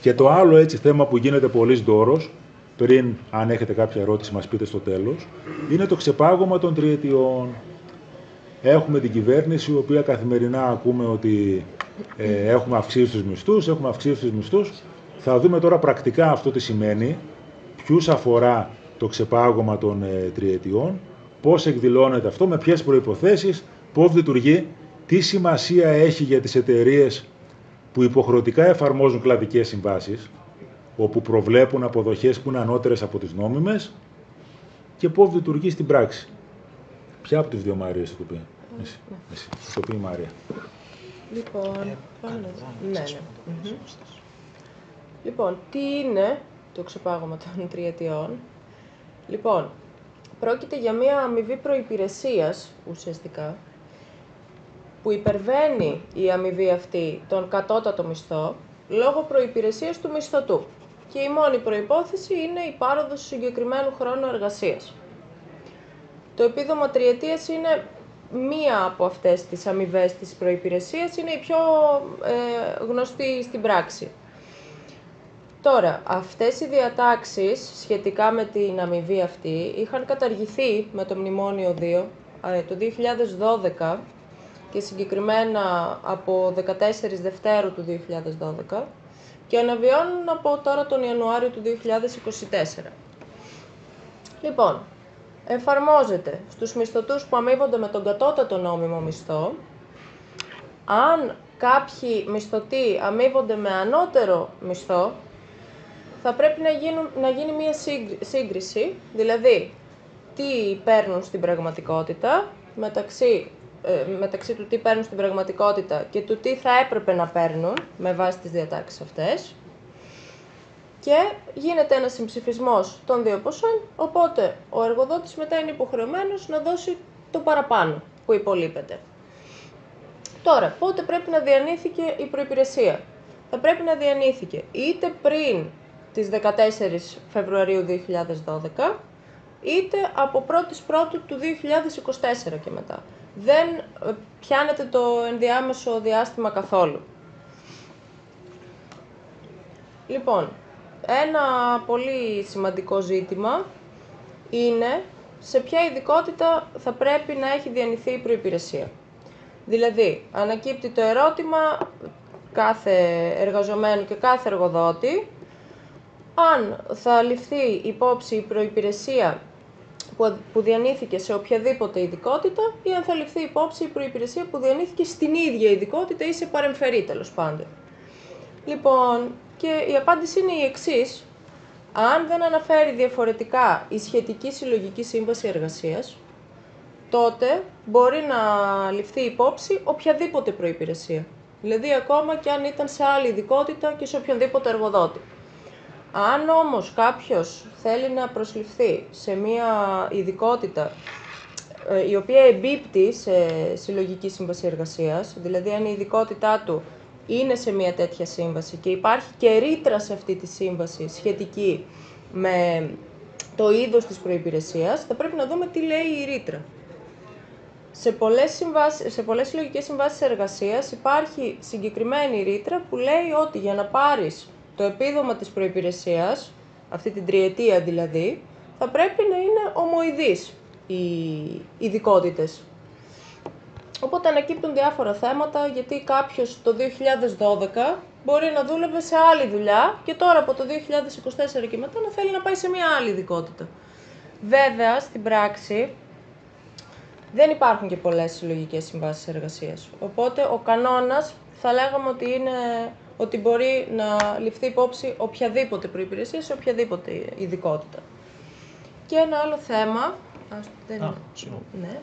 Και το άλλο έτσι θέμα που γίνεται πολύς δώρος, πριν αν έχετε κάποια ερώτηση μας πείτε στο τέλος, είναι το ξεπάγωμα των τριετιών. Έχουμε την κυβέρνηση, η οποία καθημερινά ακούμε ότι έχουμε αυξήσει τους μισθούς, Θα δούμε τώρα πρακτικά αυτό τι σημαίνει, ποιους αφορά το ξεπάγωμα των τριετιών, πώς εκδηλώνεται αυτό, με ποιες προϋποθέσεις, πώς λειτουργεί, τι σημασία έχει για τις εταιρείες που υποχρεωτικά εφαρμόζουν κλαδικές συμβάσεις, όπου προβλέπουν αποδοχές που είναι ανώτερες από τις νόμιμες, και πώς λειτουργεί στην πράξη. Ποια από τις δύο Μαρίες θα το πει? Εσύ. Θα το πει η Μαρία. Λοιπόν, ναι. Λοιπόν, τι είναι το ξεπάγωμα των τριετιών? Λοιπόν, πρόκειται για μία αμοιβή προϋπηρεσίας, ουσιαστικά, που υπερβαίνει η αμοιβή αυτή τον κατώτατο μισθό, λόγω προϋπηρεσίας του μισθωτού. Και η μόνη προϋπόθεση είναι η πάροδος συγκεκριμένου χρόνου εργασίας. Το επίδομα τριετίας είναι μία από αυτές τις αμοιβές της προϋπηρεσίας, είναι η πιο γνωστή στην πράξη. Τώρα, αυτές οι διατάξεις σχετικά με την αμοιβή αυτή είχαν καταργηθεί με το Μνημόνιο 2 το 2012 και συγκεκριμένα από 14 Δευτέρου του 2012 και αναβιώνουν από τώρα τον Ιανουάριο του 2024. Λοιπόν, εφαρμόζεται στους μισθωτούς που αμείβονται με τον κατώτατο νόμιμο μισθό. Αν κάποιοι μισθωτοί αμείβονται με ανώτερο μισθό, θα πρέπει να γίνει μία σύγκριση, δηλαδή τι παίρνουν στην πραγματικότητα, μεταξύ του τι παίρνουν στην πραγματικότητα και του τι θα έπρεπε να παίρνουν με βάση τις διατάξεις αυτές, και γίνεται ένας συμψηφισμός των δύο ποσών, οπότε ο εργοδότης μετά είναι υποχρεωμένος να δώσει το παραπάνω που υπολείπεται. Τώρα, πότε πρέπει να διανύθηκε η προϋπηρεσία? Θα πρέπει να διανύθηκε είτε πριν τις 14 Φεβρουαρίου 2012, είτε από 1η Πρώτου του 2024 και μετά. Δεν πιάνεται το ενδιάμεσο διάστημα καθόλου. Λοιπόν, ένα πολύ σημαντικό ζήτημα είναι σε ποια ειδικότητα θα πρέπει να έχει διανυθεί η προϋπηρεσία. Δηλαδή, ανακύπτει το ερώτημα κάθε εργαζομένου και κάθε εργοδότη αν θα ληφθεί υπόψη η προϋπηρεσία που διανύθηκε σε οποιαδήποτε ειδικότητα ή αν θα ληφθεί υπόψη η προϋπηρεσία που διανύθηκε στην ίδια ειδικότητα ή σε παρεμφερή, τέλος πάντων. Λοιπόν, και η απάντηση είναι η εξής. Αν δεν αναφέρει διαφορετικά η σχετική συλλογική σύμβαση εργασίας, τότε μπορεί να ληφθεί υπόψη οποιαδήποτε προϋπηρεσία. Δηλαδή, ακόμα και αν ήταν σε άλλη ειδικότητα και σε οποιονδήποτε εργοδότη. Αν όμως κάποιος θέλει να προσληφθεί σε μία ειδικότητα η οποία εμπίπτει σε συλλογική σύμβαση εργασίας, δηλαδή αν η ειδικότητά του είναι σε μία τέτοια σύμβαση και υπάρχει και ρήτρα σε αυτή τη σύμβαση σχετική με το είδος της προϋπηρεσίας, θα πρέπει να δούμε τι λέει η ρήτρα. Σε πολλές συλλογικές συμβάσεις εργασίας υπάρχει συγκεκριμένη ρήτρα που λέει ότι για να πάρεις το επίδομα της προϋπηρεσίας, αυτή την τριετία δηλαδή, θα πρέπει να είναι ομοειδείς οι ειδικότητες. Οπότε ανακύπτουν διάφορα θέματα, γιατί κάποιος το 2012 μπορεί να δούλευε σε άλλη δουλειά και τώρα από το 2024 και μετά να θέλει να πάει σε μια άλλη ειδικότητα. Βέβαια, στην πράξη δεν υπάρχουν και πολλές συλλογικές συμβάσεις εργασίας. Οπότε ο κανόνας θα λέγαμε ότι είναι ότι μπορεί να ληφθεί υπόψη οποιαδήποτε προϋπηρεσία σε οποιαδήποτε ειδικότητα. Και ένα άλλο θέμα... Ναι.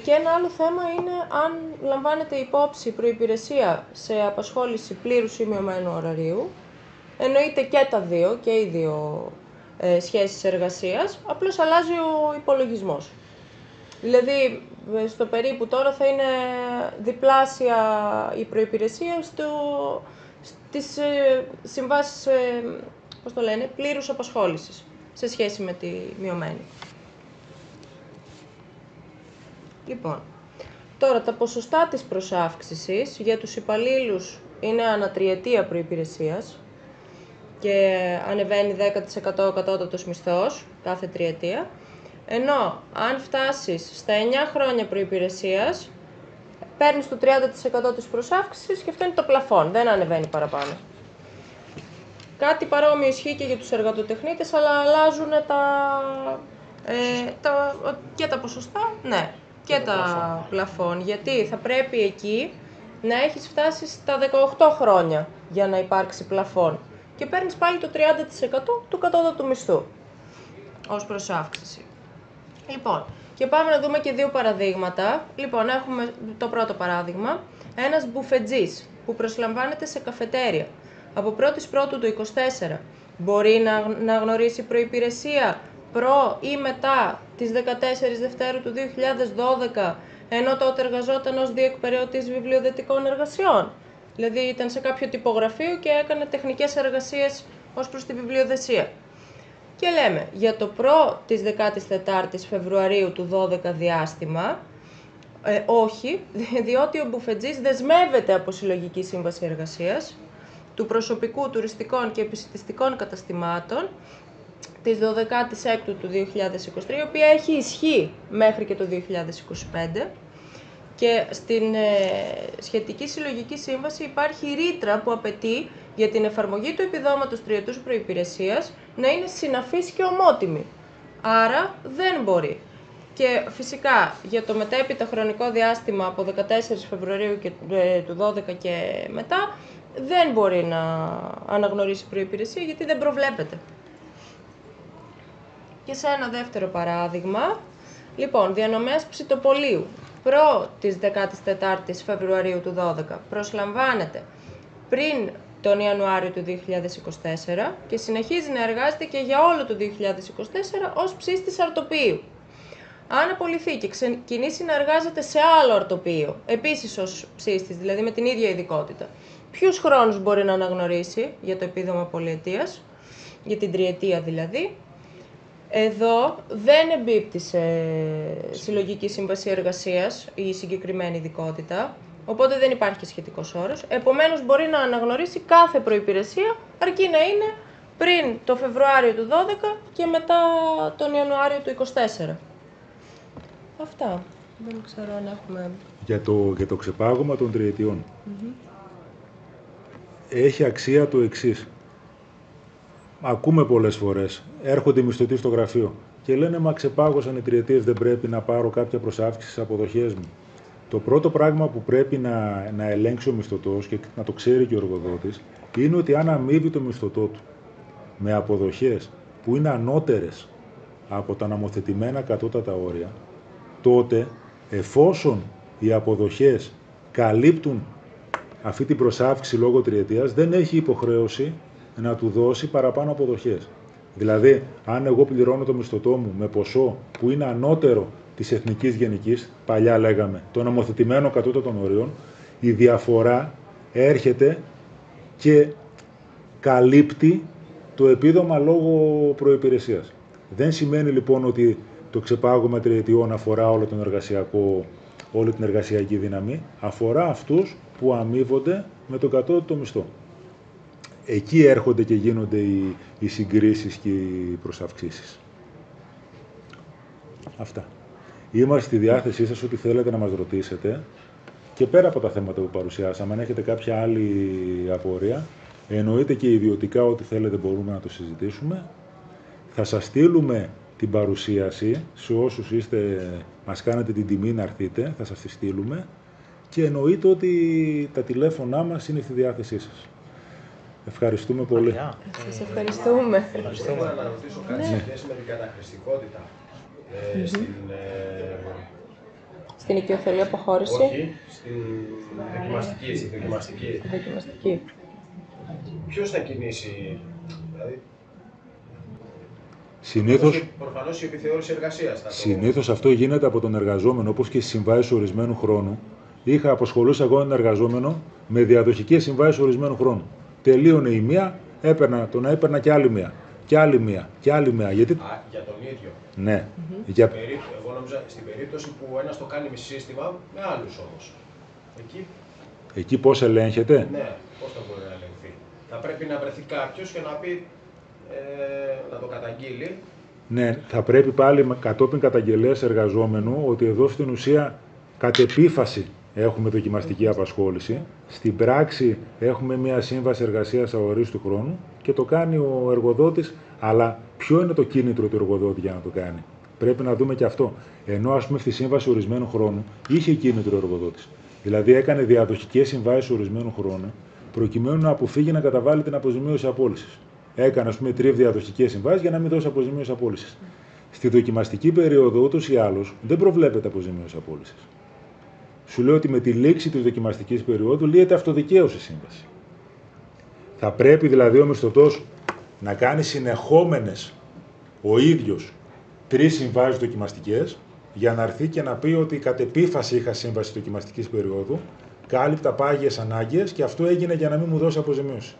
Και ένα άλλο θέμα είναι αν λαμβάνεται υπόψη προϋπηρεσία σε απασχόληση πλήρους ή μειωμένου ωραρίου. Εννοείται και τα δύο, και οι δύο σχέσεις εργασίας, απλώς αλλάζει ο υπολογισμός. Δηλαδή, στο περίπου τώρα θα είναι διπλάσια η προϋπηρεσία στις συμβάσεις, πλήρους απασχόλησης, σε σχέση με τη μειωμένη. Λοιπόν, τώρα τα ποσοστά της προσάυξησης για τους υπαλλήλους είναι ανατριετία προϋπηρεσίας, και ανεβαίνει 10% ο κατώτατος μισθός κάθε τριετία. Ενώ αν φτάσεις στα 9 χρόνια προϋπηρεσίας, παίρνεις το 30% της προσάυξησης και αυτό είναι το πλαφόν, δεν ανεβαίνει παραπάνω. Κάτι παρόμοιο ισχύει και για τους εργατοτεχνίτες, αλλά αλλάζουν και τα ποσοστά, ναι, και τα πλαφόν. Γιατί θα πρέπει εκεί να έχεις φτάσει στα 18 χρόνια για να υπάρξει πλαφόν. Και παίρνεις πάλι το 30% του κατώτατου μισθού ως προσάυξηση. Λοιπόν, και πάμε να δούμε και δύο παραδείγματα. Λοιπόν, έχουμε το πρώτο παράδειγμα. Ένας μπουφετζής που προσλαμβάνεται σε καφετέρια από 1η Πρώτου του 24 μπορεί να γνωρίσει προϋπηρεσία προ ή μετά τις 14 Δευτέρου του 2012, ενώ τότε εργαζόταν ως διεκπεραιωτής βιβλιοδετικών εργασιών. Δηλαδή ήταν σε κάποιο τυπογραφείο και έκανε τεχνικές εργασίες ως προς τη βιβλιοδεσία. Και λέμε, για το προ της 14ης Φεβρουαρίου του 12 διάστημα, όχι, διότι ο μπουφετζής δεσμεύεται από συλλογική σύμβαση εργασίας του προσωπικού τουριστικών και επισιτιστικών καταστημάτων της 12ης του 2023, η οποία έχει ισχύ μέχρι και το 2025. Και στην σχετική συλλογική σύμβαση υπάρχει ρήτρα που απαιτεί για την εφαρμογή του επιδόματος τριετούς προϋπηρεσίας να είναι συναφής και ομότιμη. Άρα δεν μπορεί. Και φυσικά για το μετέπειτα χρονικό διάστημα από 14 Φεβρουαρίου του 12 και μετά δεν μπορεί να αναγνωρίσει προϋπηρεσία γιατί δεν προβλέπεται. Και σε ένα δεύτερο παράδειγμα, λοιπόν, διανομέας ψητοπολίου προ της 14ης Φεβρουαρίου του 12 προσλαμβάνεται πριν τον Ιανουάριο του 2024 και συνεχίζει να εργάζεται και για όλο το 2024 ως ψήστης αρτοποιείου. Αν απολυθεί και ξεκινήσει να εργάζεται σε άλλο αρτοποιείο, επίσης ως ψήστης, δηλαδή με την ίδια ειδικότητα, ποιους χρόνους μπορεί να αναγνωρίσει για το επίδομα πολυετίας, για την τριετία δηλαδή? Εδώ δεν εμπίπτει σε συλλογική σύμβαση εργασίας η συγκεκριμένη ειδικότητα, οπότε δεν υπάρχει και σχετικός όρος. Επομένως μπορεί να αναγνωρίσει κάθε προϋπηρεσία, αρκεί να είναι πριν το Φεβρουάριο του 12 και μετά τον Ιανουάριο του 24. Αυτά. Δεν ξέρω αν έχουμε... Για το ξεπάγωμα των τριετιών. Έχει αξία το εξής. Ακούμε πολλές φορές, έρχονται οι μισθωτοί στο γραφείο και λένε «Μα ξεπάγωσαν οι τριετίες, δεν πρέπει να πάρω κάποια προσάυξηση στις αποδοχές μου». Το πρώτο πράγμα που πρέπει να ελέγξει ο μισθωτός και να το ξέρει και ο εργοδότης είναι ότι αν αμείβει το μισθωτό του με αποδοχές που είναι ανώτερες από τα νομοθετημένα κατώτατα όρια, τότε εφόσον οι αποδοχές καλύπτουν αυτή την προσάυξηση λόγω τριετίας, δεν έχει υποχρέωση να του δώσει παραπάνω αποδοχές. Δηλαδή, αν εγώ πληρώνω το μισθωτό μου με ποσό που είναι ανώτερο της εθνικής γενικής, παλιά λέγαμε, των νομοθετημένων κατώτατων ορίων, η διαφορά έρχεται και καλύπτει το επίδομα λόγω προϋπηρεσίας. Δεν σημαίνει λοιπόν ότι το ξεπάγωμα τριετιών αφορά όλη την εργασιακή δύναμη, αφορά αυτούς που αμείβονται με τον κατώτατο μισθό. Εκεί έρχονται και γίνονται οι συγκρίσεις και οι προσαυξήσεις. Αυτά. Είμαστε στη διάθεσή σας ό,τι θέλετε να μας ρωτήσετε και πέρα από τα θέματα που παρουσιάσαμε, αν έχετε κάποια άλλη απορία, εννοείται και ιδιωτικά ό,τι θέλετε μπορούμε να το συζητήσουμε. Θα σας στείλουμε την παρουσίαση σε όσους μας κάνετε την τιμή να έρθετε, θα σας τη στείλουμε και εννοείται ότι τα τηλέφωνά μας είναι στη διάθεσή σας. Ευχαριστούμε πολύ. Σας ευχαριστούμε. Μπορώ να ρωτήσω κάτι σε σχέση με την καταχρηστικότητα στην οικειοθελή αποχώρηση. Όχι, στην δοκιμαστική. Ποιος θα κινήσει, δηλαδή... Προφανώς η επιθεώρηση εργασίας. Συνήθως αυτό γίνεται από τον εργαζόμενο, όπως και στις συμβάσεις ορισμένου χρόνου. Αποσχολούσα εγώ έναν εργαζόμενο με διαδοχικές συμβάσεις ορισμένου χρόνου. Τελείωνε η μία, έπαιρνα και άλλη μία. Και άλλη μία. Και άλλη μία. Γιατί... για τον ίδιο. Ναι. Εγώ νόμιζα στην περίπτωση που ένας το κάνει με σύστημα, με άλλους όμως. Εκεί πώς ελέγχεται. Ναι, πώς θα μπορεί να ελεγχθεί. Θα πρέπει να βρεθεί κάποιος και να πει, να το καταγγείλει. Ναι, θα πρέπει πάλι κατόπιν καταγγελίας εργαζόμενου ότι εδώ στην ουσία κατ' επίφαση έχουμε δοκιμαστική απασχόληση. Στην πράξη έχουμε μια σύμβαση εργασίας αορίστου χρόνου και το κάνει ο εργοδότης, αλλά ποιο είναι το κίνητρο του εργοδότη για να το κάνει. Πρέπει να δούμε και αυτό. Ενώ ας πούμε στη σύμβαση ορισμένου χρόνου είχε κίνητρο ο εργοδότης. Δηλαδή έκανε διαδοχικές συμβάσεις ορισμένου χρόνου προκειμένου να αποφύγει να καταβάλει την αποζημίωση απόλυσης. Έκανε, ας πούμε, 3 διαδοχικές συμβάσεις για να μην δώσει αποζημίωση απόλυσης. Στη δοκιμαστική περίοδο, ούτως ή άλλως, δεν προβλέπεται αποζημίωση απόλυσης. Σου λέω ότι με τη λήξη της δοκιμαστικής περίοδου λύεται αυτοδικαίως η σύμβαση. Θα πρέπει δηλαδή ο μισθωτός να κάνει συνεχόμενες ο ίδιος 3 συμβάσεις δοκιμαστικές για να έρθει και να πει ότι κατ' επίφαση είχα σύμβαση δοκιμαστικής περίοδου, κάλυπτα πάγιες ανάγκες και αυτό έγινε για να μην μου δώσει αποζημίωση.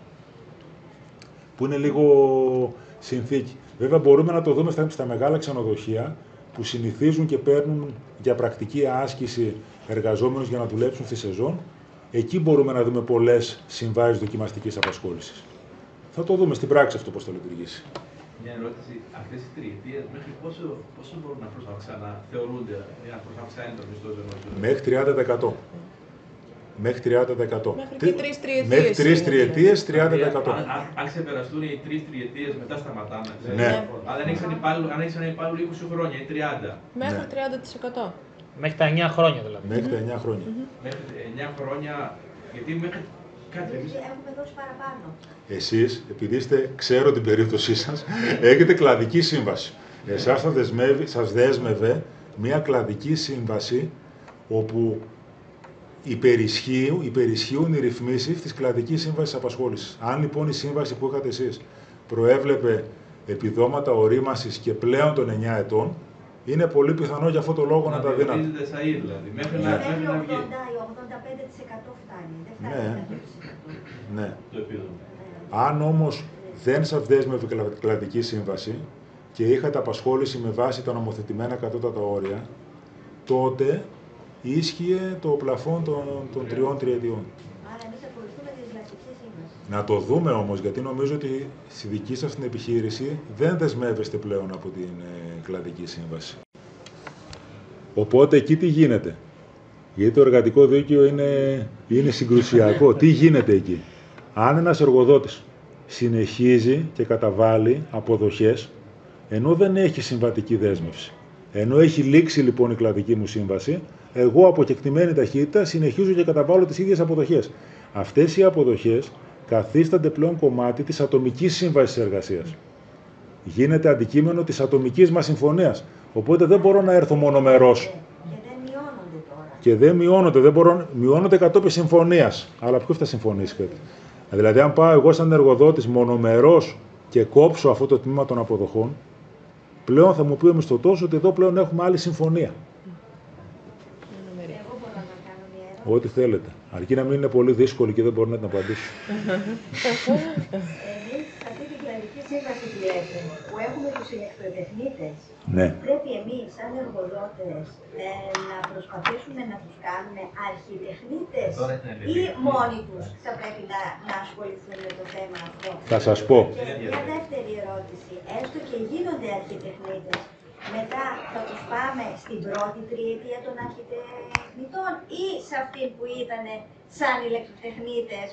Που είναι λίγο συνθήκη. Βέβαια μπορούμε να το δούμε στα μεγάλα ξενοδοχεία που συνηθίζουν και παίρνουν για πρακτική άσκηση εργαζόμενους για να δουλέψουν στη σεζόν. Εκεί μπορούμε να δούμε πολλές συμβάσεις δοκιμαστικής απασχόλησης. Θα το δούμε στην πράξη αυτό πώς θα λειτουργήσει. Μια ερώτηση, αυτές οι τριετίες μέχρι πόσο μπορούν να θεωρούνται να αυξάνει το μισθό ενός? Μέχρι 30%. Μέχρι 30%. Μέχρι 3 τριετίες. Μέχρι 3 τριετίες, 30%. Αν ξεπεραστούν οι 3 τριετίες, μετά σταματάμε. Ναι. Αλλά αν έχεις ένα υπάλληλο 20 χρόνια ή 30. Μέχρι Ναι. 30%. Μέχρι τα 9 χρόνια δηλαδή. Μέχρι τα 9 χρόνια. Μέχρι 9 χρόνια, γιατί μέχρι κάτι εμείς έχουμε δώσει παραπάνω. Εσείς, επειδή ξέρω την περίπτωσή σας, έχετε κλαδική σύμβαση. Εσάς σας δέσμευε μια κλαδική σύμβαση όπου υπερισχύουν οι ρυθμίσεις της κλαδικής σύμβασης απασχόλησης. Αν λοιπόν η σύμβαση που είχατε εσείς προέβλεπε επιδόματα ορίμασης και πλέον των 9 ετών, είναι πολύ πιθανό για αυτό το λόγο να τα δίνατε. Δηλαδή, μέχρι να βγει. 85% φτάνει, δεν φτάνει. Ναι. Το επίδομα. Αν όμως δεν σας δέσμευε κλαδική σύμβαση και είχατε απασχόληση με βάση τα νομοθετημένα κατώτατα όρια, τότε ίσχυε το πλαφόν των 3 τριετιών. Άρα εμείς ακολουθούμε τη κλασική σύμβαση. Να το δούμε όμως, γιατί νομίζω ότι στη δική σας την επιχείρηση δεν δεσμεύεστε πλέον από την κλαδική σύμβαση. Οπότε εκεί τι γίνεται? Γιατί το εργατικό δίκαιο είναι συγκρουσιακό. Τι γίνεται εκεί? Αν ένας εργοδότης συνεχίζει και καταβάλει αποδοχές, ενώ δεν έχει συμβατική δέσμευση, ενώ έχει λήξει λοιπόν η κλαδική μου σύμβαση, εγώ από κεκτημένη ταχύτητα συνεχίζω και καταβάλω τις ίδιες αποδοχές. Αυτές οι αποδοχές καθίστανται πλέον κομμάτι της ατομικής σύμβασης εργασίας. Γίνεται αντικείμενο της ατομικής μας συμφωνίας. Οπότε δεν μπορώ να έρθω μονομερός. Και δεν μειώνονται τώρα. Και δεν μειώνονται, μειώνονται κατόπιν συμφωνίας. Αλλά ποιος θα συμφωνήσει? Δηλαδή, αν πάω εγώ σαν εργοδότης μονομερός και κόψω αυτό το τμήμα των αποδοχών, πλέον θα μου πει ο μισθωτός ότι εδώ πλέον έχουμε άλλη συμφωνία. Εγώ μπορώ να κάνω μια ερώτηση. Ό,τι θέλετε. Αρκεί να μην είναι πολύ δύσκολη και δεν μπορώ να την απαντήσω. Εμείς αυτή την κλαδική σύμβαση που λέτε, που έχουμε τους ηλεκτροτεχνίτες, Ναι. πρέπει εμείς σαν εργοδότες να προσπαθήσουμε να τους κάνουμε αρχιτεχνίτες ή μόνοι τους θα πρέπει να ασχοληθούν με το θέμα αυτό? Θα σας πω. Και μια δεύτερη ερώτηση, έστω και γίνονται αρχιτεχνίτες, μετά θα τους πάμε στην πρώτη τριετία των αρχιτεχνητών ή σε αυτή που ήταν σαν ηλεκτροτεχνίτες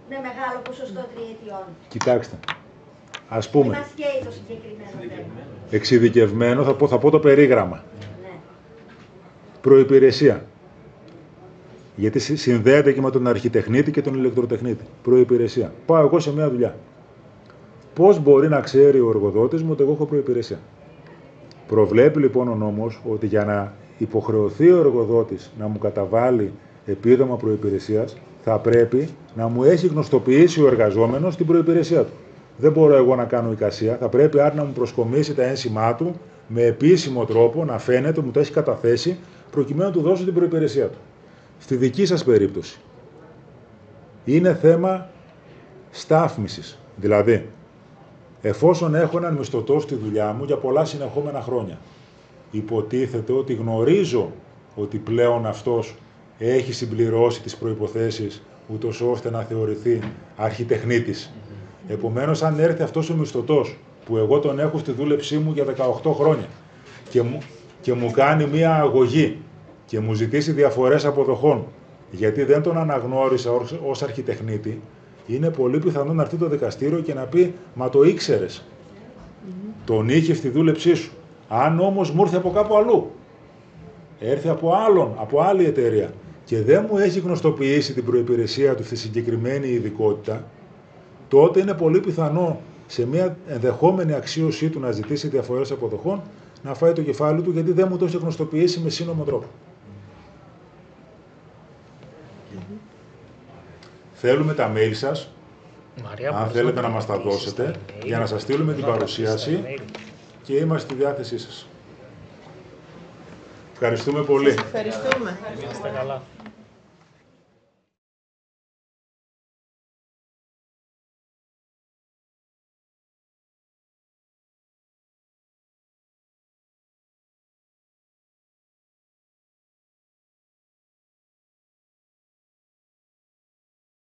με μεγάλο ποσοστό τριετιών? Κοιτάξτε. Ας πούμε, Μας καίει το συγκεκριμένο θέμα. εξειδικευμένο, θα πω το περίγραμμα. Ναι. Προϋπηρεσία. Γιατί συνδέεται και με τον αρχιτεχνίτη και τον ηλεκτροτεχνίτη. Προϋπηρεσία. Πάω εγώ σε μια δουλειά. Πώς μπορεί να ξέρει ο εργοδότης μου ότι εγώ έχω προϋπηρεσία? Προβλέπει λοιπόν ο νόμος ότι για να υποχρεωθεί ο εργοδότης να μου καταβάλει επίδομα προϋπηρεσίας, θα πρέπει να μου έχει γνωστοποιήσει ο εργαζόμενος την προϋπηρεσία του. Δεν μπορώ εγώ να κάνω εικασία, θα πρέπει άρα να μου προσκομίσει τα ένσημά του με επίσημο τρόπο, να φαίνεται, μου τα έχει καταθέσει, προκειμένου να του δώσω την προϋπηρεσία του. Στη δική σας περίπτωση, είναι θέμα στάθμισης. Δηλαδή, εφόσον έχω έναν μισθωτό στη δουλειά μου για πολλά συνεχόμενα χρόνια, υποτίθεται ότι γνωρίζω ότι πλέον αυτός έχει συμπληρώσει τις προϋποθέσεις ούτως ώστε να θεωρηθεί αρχιτεχνίτης. Επομένως, αν έρθει αυτός ο μισθωτός, που εγώ τον έχω στη δούλεψή μου για 18 χρόνια και μου κάνει μία αγωγή και μου ζητήσει διαφορές αποδοχών, γιατί δεν τον αναγνώρισα ως αρχιτεχνίτη, είναι πολύ πιθανό να έρθει το δικαστήριο και να πει «Μα το ήξερες, τον είχε στη δούλεψή σου». Αν όμως μου έρθει από κάπου αλλού, έρθει από άλλη εταιρεία και δεν μου έχει γνωστοποιήσει την προϋπηρεσία του στη συγκεκριμένη ειδικότητα, τότε είναι πολύ πιθανό σε μια ενδεχόμενη αξίωσή του να ζητήσει διαφορές αποδοχών να φάει το κεφάλι του, γιατί δεν μου το έχει γνωστοποιήσει με σύνομο τρόπο. Θέλουμε τα mail σας, αν θέλετε να μας τα δώσετε, για να σας στείλουμε την παρουσίαση και είμαστε στη διάθεσή σας. Ευχαριστούμε πολύ. Ευχαριστούμε. Είστε καλά.